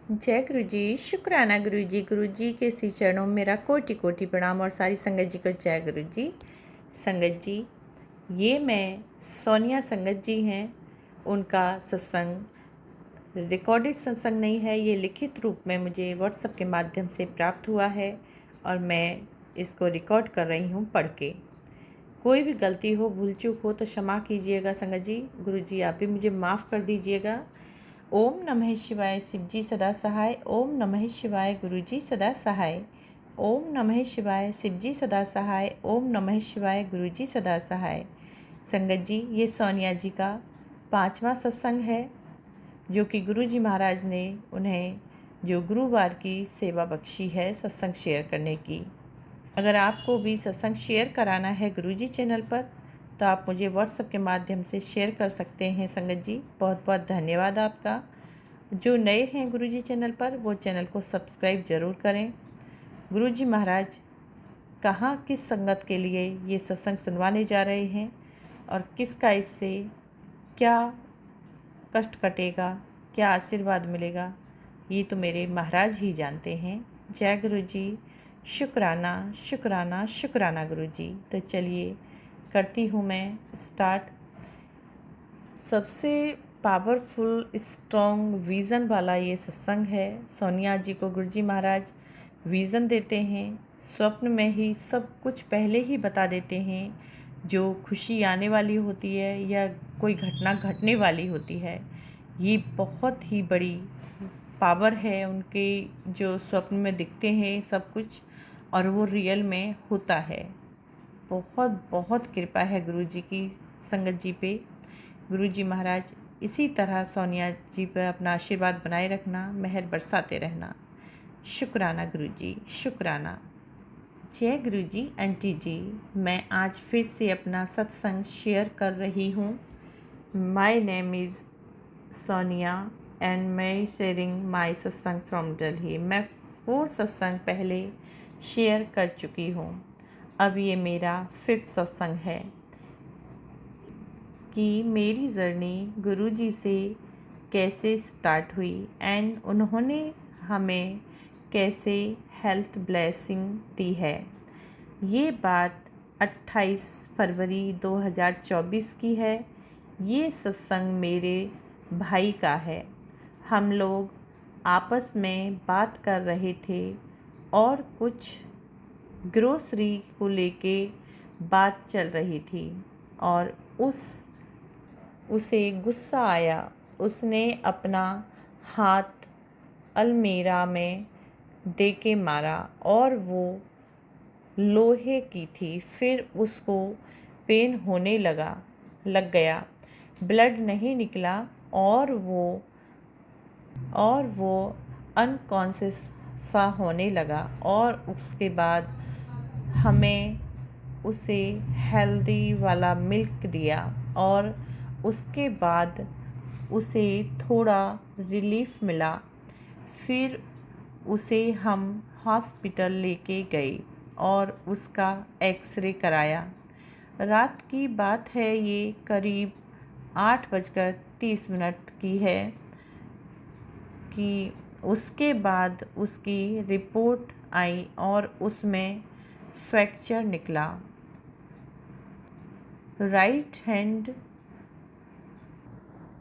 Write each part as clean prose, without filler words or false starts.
जय गुरु जी। शुक्राना गुरु जी के श्री चरणों में मेरा कोटि कोटि प्रणाम और सारी संगत जी को जय गुरु जी। संगत जी, ये मैं सोनिया संगत जी हैं, उनका सत्संग रिकॉर्डेड सत्संग नहीं है, ये लिखित रूप में मुझे व्हाट्सएप के माध्यम से प्राप्त हुआ है और मैं इसको रिकॉर्ड कर रही हूँ पढ़ के। कोई भी गलती हो, भूल चूक हो तो क्षमा कीजिएगा संगत जी। गुरु जी आप भी मुझे माफ़ कर दीजिएगा। ओम नमः शिवाय, शिव जी सदा सहाय। ओम नमः शिवाय, गुरु जी सदा सहाय। ओम नमः शिवाय, शिव जी सदा सहाय। ओम नमः शिवाय, गुरु जी सदा सहाय। संगत जी, ये सोनिया जी का 5वां सत्संग है जो कि गुरु जी महाराज ने उन्हें जो गुरुवार की सेवा बख्शी है सत्संग शेयर करने की। अगर आपको भी सत्संग शेयर कराना है गुरु जी चैनल पर तो आप मुझे व्हाट्सएप के माध्यम से शेयर कर सकते हैं संगत जी। बहुत बहुत धन्यवाद आपका। जो नए हैं गुरु जी चैनल पर वो चैनल को सब्सक्राइब ज़रूर करें। गुरु जी महाराज कहाँ किस संगत के लिए ये सत्संग सुनवाने जा रहे हैं और किसका इससे क्या कष्ट कटेगा, क्या आशीर्वाद मिलेगा, ये तो मेरे महाराज ही जानते हैं। जय गुरु जी। शुक्राना शुक्राना शुक्राना गुरु जी। तो चलिए करती हूँ मैं स्टार्ट। सबसे पावरफुल स्ट्रॉन्ग विज़न वाला ये सत्संग है। सोनिया जी को गुरु जी महाराज विज़न देते हैं, स्वप्न में ही सब कुछ पहले ही बता देते हैं। जो खुशी आने वाली होती है या कोई घटना घटने वाली होती है, ये बहुत ही बड़ी पावर है उनके, जो स्वप्न में दिखते हैं सब कुछ और वो रियल में होता है। बहुत बहुत कृपा है गुरु जी की संगत जी पे। गुरु जी महाराज इसी तरह सोनिया जी पर अपना आशीर्वाद बनाए रखना, मेहर बरसाते रहना। शुक्राना गुरु जी, शुक्राना। जय गुरु जी। आंटी जी, मैं आज फिर से अपना सत्संग शेयर कर रही हूँ। My name is Sonia and मैं शेयरिंग माय सत्संग फ्रॉम दिल्ली। मैं 4 सत्संग पहले शेयर कर चुकी हूँ, अब ये मेरा 5th सत्संग है कि मेरी जर्नी गुरुजी से कैसे स्टार्ट हुई एंड उन्होंने हमें कैसे हेल्थ ब्लेसिंग दी है। ये बात 28 फरवरी 2024 की है। ये सत्संग मेरे भाई का है। हम लोग आपस में बात कर रहे थे और कुछ ग्रोसरी को लेके बात चल रही थी और उसे गुस्सा आया। उसने अपना हाथ अलमीरा में दे के मारा और वो लोहे की थी। फिर उसको पेन होने लग गया। ब्लड नहीं निकला और वो अनकॉन्शियस सा होने लगा और उसके बाद हमें उसे हेल्दी वाला मिल्क दिया और उसके बाद उसे थोड़ा रिलीफ मिला। फिर उसे हम हॉस्पिटल लेके गए और उसका एक्सरे कराया। रात की बात है, ये करीब 8:30 की है कि उसके बाद उसकी रिपोर्ट आई और उसमें फ्रैक्चर निकला राइट हैंड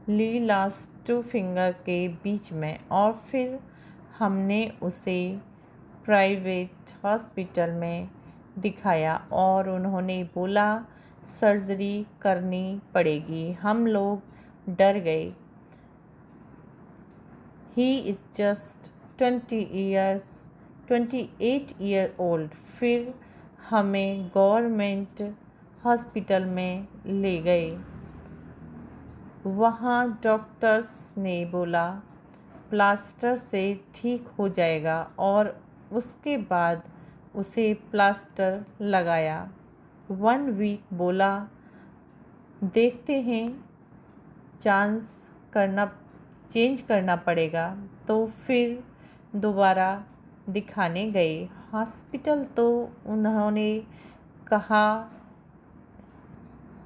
लास्ट 2 फिंगर के बीच में। और फिर हमने उसे प्राइवेट हॉस्पिटल में दिखाया और उन्होंने बोला सर्जरी करनी पड़ेगी। हम लोग डर गए। He is just 28 year old. फिर हमें गवर्नमेंट हॉस्पिटल में ले गए। वहाँ डॉक्टर्स ने बोला प्लास्टर से ठीक हो जाएगा और उसके बाद उसे प्लास्टर लगाया। 1 वीक बोला देखते हैं, चेंज करना पड़ेगा। तो फिर दोबारा दिखाने गए हॉस्पिटल, तो उन्होंने कहा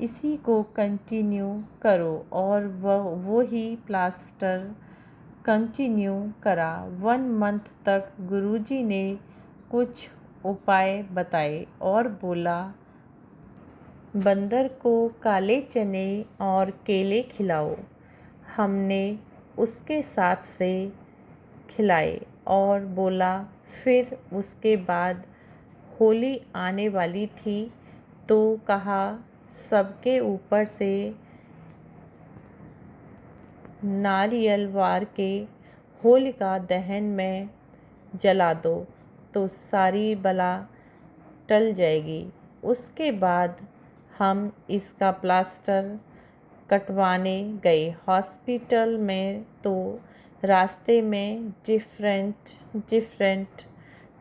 इसी को कंटिन्यू करो और वो ही प्लास्टर कंटिन्यू करा। 1 मंथ तक गुरुजी ने कुछ उपाय बताए और बोला, बंदर को काले चने और केले खिलाओ। हमने उसके साथ से खिलाए और बोला, फिर उसके बाद होली आने वाली थी तो कहा, सबके ऊपर से नारियल वार के होलिका दहन में जला दो तो सारी बला टल जाएगी। उसके बाद हम इसका प्लास्टर कटवाने गए हॉस्पिटल में तो रास्ते में डिफरेंट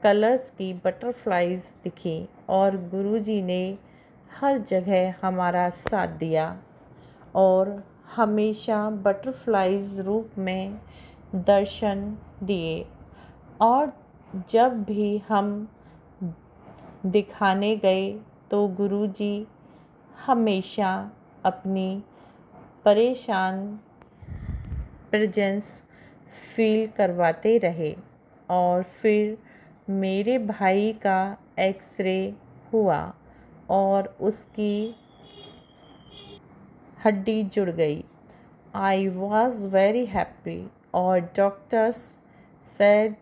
कलर्स की बटरफ्लाइज दिखी और गुरुजी ने हर जगह हमारा साथ दिया और हमेशा बटरफ्लाइज रूप में दर्शन दिए। और जब भी हम दिखाने गए तो गुरुजी हमेशा अपनी परेशान प्रेजेंस फील करवाते रहे। और फिर मेरे भाई का एक्सरे हुआ और उसकी हड्डी जुड़ गई। आई वॉज वेरी हैप्पी और डॉक्टर्स सेड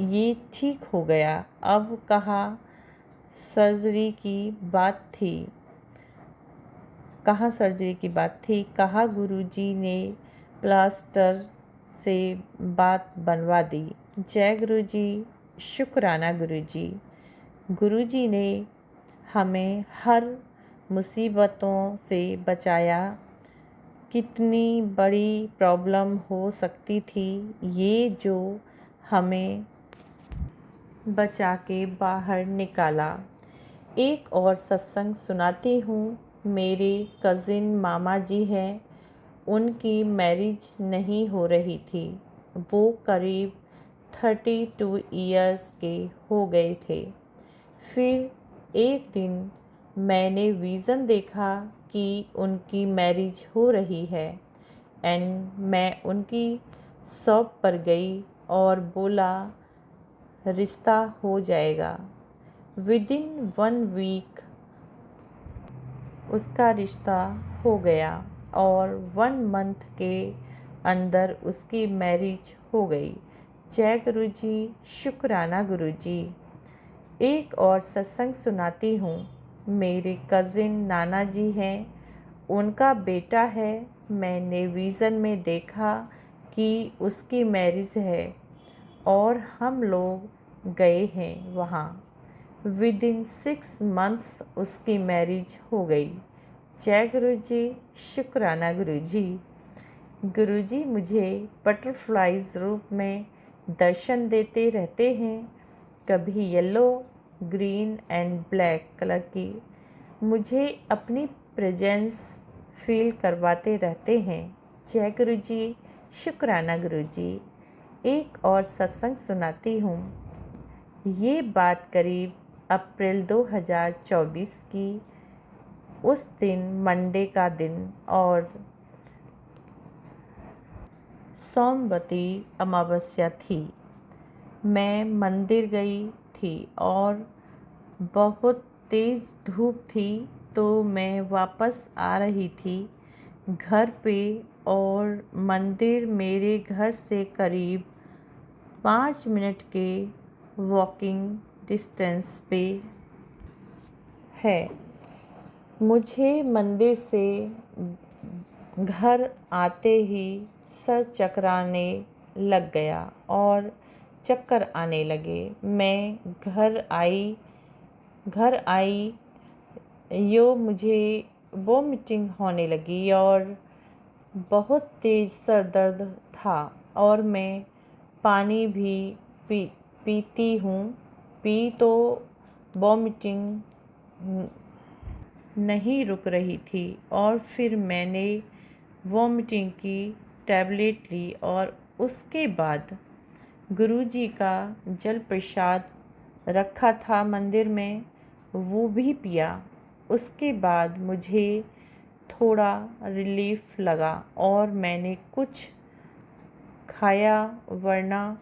ये ठीक हो गया। अब कहाँ सर्जरी की बात थी, कहा गुरुजी ने प्लास्टर से बात बनवा दी। जय गुरुजी, शुक्राना गुरुजी। गुरुजी ने हमें हर मुसीबतों से बचाया। कितनी बड़ी प्रॉब्लम हो सकती थी, ये जो हमें बचा के बाहर निकाला। एक और सत्संग सुनाती हूँ। मेरे कज़िन मामा जी हैं, उनकी मैरिज नहीं हो रही थी। वो करीब 32 इयर्स के हो गए थे। फिर एक दिन मैंने विज़न देखा कि उनकी मैरिज हो रही है एंड मैं उनकी शॉप पर गई और बोला, रिश्ता हो जाएगा। विदिन 1 वीक उसका रिश्ता हो गया और 1 मंथ के अंदर उसकी मैरिज हो गई। जय गुरुजी, शुक्राना गुरुजी। एक और सत्संग सुनाती हूँ। मेरे कज़िन नाना जी हैं, उनका बेटा है। मैंने विज़न में देखा कि उसकी मैरिज है और हम लोग गए हैं वहाँ। विदिन 6 मंथ्स उसकी मैरिज हो गई। जय गुरुजी, शुक्राना गुरुजी। गुरुजी मुझे बटरफ्लाइज रूप में दर्शन देते रहते हैं, कभी yellow, green and black colour की मुझे अपनी प्रेजेंस फील करवाते रहते हैं। जय गुरुजी, शुक्राना गुरुजी। एक और सत्संग सुनाती हूँ। ये बात करीब अप्रैल 2024 की, उस दिन मंडे का दिन और सोमवती अमावस्या थी। मैं मंदिर गई थी और बहुत तेज़ धूप थी तो मैं वापस आ रही थी घर पे और मंदिर मेरे घर से करीब 5 मिनट के वॉकिंग डिस्टेंस पे है। मुझे मंदिर से घर आते ही सर चकराने लग गया और चक्कर आने लगे। मैं घर आई यो मुझे वोमिटिंग होने लगी और बहुत तेज़ सर दर्द था और मैं पानी भी पीती हूँ, तो वोमिटिंग नहीं रुक रही थी और फिर मैंने वोमिटिंग की टैबलेट ली और उसके बाद गुरुजी का जल प्रसाद रखा था मंदिर में, वो भी पिया। उसके बाद मुझे थोड़ा रिलीफ लगा और मैंने कुछ खाया, वरना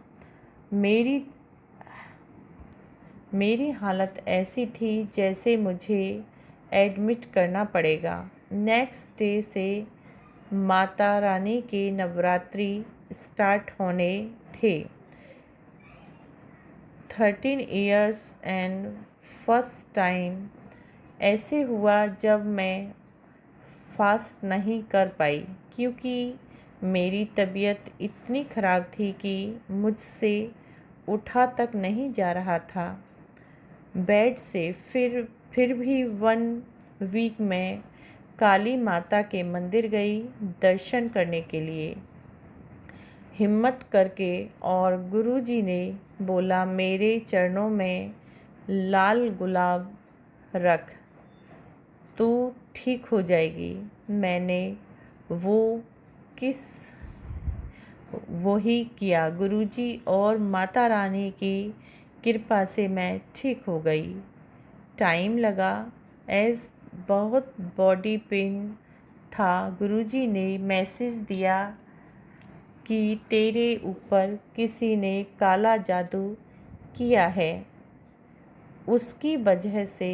मेरी हालत ऐसी थी जैसे मुझे एडमिट करना पड़ेगा। नेक्स्ट डे से माता रानी के नवरात्रि स्टार्ट होने थे। 13 इयर्स एंड फर्स्ट टाइम ऐसे हुआ जब मैं फास्ट नहीं कर पाई, क्योंकि मेरी तबीयत इतनी ख़राब थी कि मुझसे उठा तक नहीं जा रहा था बेड से। फिर भी 1 वीक में काली माता के मंदिर गई दर्शन करने के लिए हिम्मत करके, और गुरुजी ने बोला मेरे चरणों में लाल गुलाब रख, तू ठीक हो जाएगी। मैंने वही किया। गुरुजी और माता रानी की कृपा से मैं ठीक हो गई। टाइम लगा, एज बहुत बॉडी पेन था। गुरुजी ने मैसेज दिया कि तेरे ऊपर किसी ने काला जादू किया है, उसकी वजह से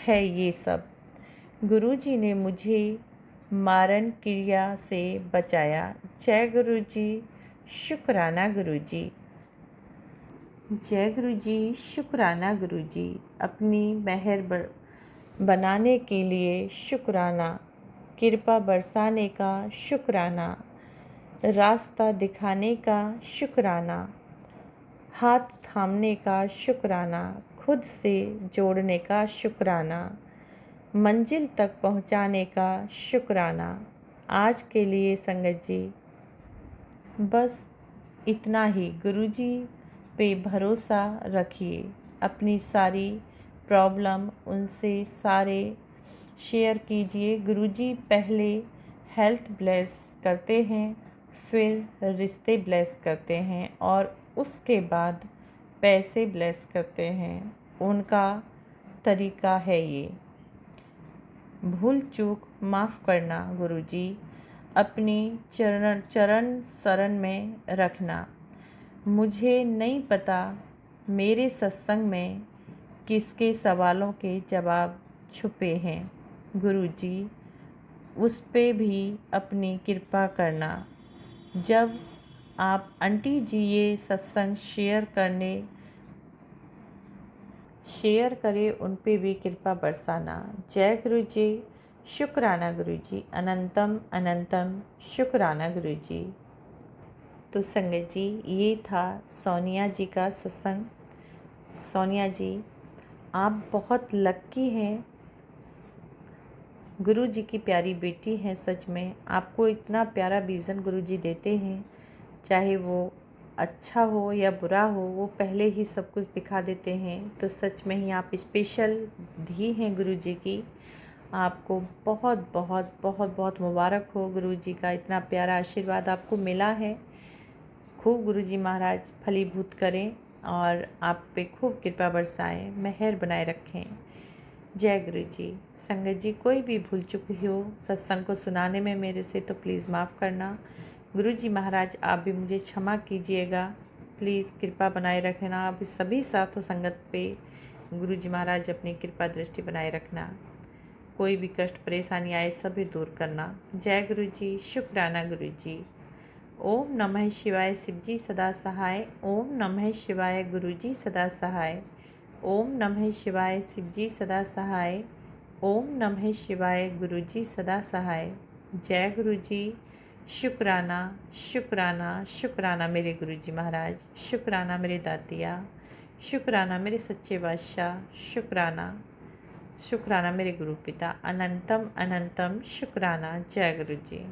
है ये सब। गुरुजी ने मुझे मारण क्रिया से बचाया। जय गुरुजी, शुक्राना गुरुजी। जय गुरुजी, शुक्राना गुरुजी। अपनी मेहर बनाने के लिए शुक्राना, कृपा बरसाने का शुक्राना, रास्ता दिखाने का शुक्राना, हाथ थामने का शुक्राना, खुद से जोड़ने का शुक्राना, मंजिल तक पहुंचाने का शुक्राना। आज के लिए संगत जी बस इतना ही। गुरुजी पे भरोसा रखिए। अपनी सारी प्रॉब्लम उनसे सारे शेयर कीजिए। गुरुजी पहले हेल्थ ब्लेस करते हैं, फिर रिश्ते ब्लेस करते हैं, और उसके बाद पैसे ब्लेस करते हैं। उनका तरीका है ये। भूल चूक माफ़ करना गुरुजी, अपनी चरण शरण में रखना। मुझे नहीं पता मेरे सत्संग में किसके सवालों के जवाब छुपे हैं। गुरुजी उस पे भी अपनी कृपा करना। जब आप आंटी जी ये सत्संग शेयर करें, उन पे भी कृपा बरसाना। जय गुरुजी, शुक्राना गुरुजी, अनंतम अनंतम शुक्राना गुरुजी। तो संगत जी ये था सोनिया जी का सत्संग। सोनिया जी आप बहुत लक्की हैं, गुरु जी की प्यारी बेटी हैं। सच में आपको इतना प्यारा विज़न गुरु जी देते हैं, चाहे वो अच्छा हो या बुरा हो, वो पहले ही सब कुछ दिखा देते हैं। तो सच में ही आप स्पेशल धी हैं गुरु जी की। आपको बहुत बहुत बहुत बहुत मुबारक हो। गुरु जी का इतना प्यारा आशीर्वाद आपको मिला है। खूब गुरु जी महाराज फलीभूत करें और आप पे खूब कृपा बरसाएं, मेहर बनाए रखें। जय गुरु जी। संगत जी कोई भी भूल चूक हो सत्संग को सुनाने में मेरे से, तो प्लीज़ माफ़ करना। गुरु जी महाराज आप भी मुझे क्षमा कीजिएगा। प्लीज़ कृपा बनाए रखना। आप सभी साथों संगत पे गुरु जी महाराज अपनी कृपा दृष्टि बनाए रखना। कोई भी कष्ट परेशानी आए सभी दूर करना। जय गुरु जी, शुक्राना गुरु जी। ओम नमः शिवाय, शिव जी सदा सहाय। ओम नमः शिवाय, गुरु जी सदा सहाय। ओम नमः शिवाय, शिव जी सदा सहाय। ओम नमः शिवाय, गुरु जी सदा सहाय। जय गुरु जी, शुक्राना शुक्राना शुक्राना मेरे गुरु जी महाराज, शुक्राना मेरे दातिया, शुक्राना मेरे सच्चे बादशाह, शुक्राना शुक्राना मेरे गुरु पिता, अनंतम अनंतम शुक्राना। जय गुरु जी।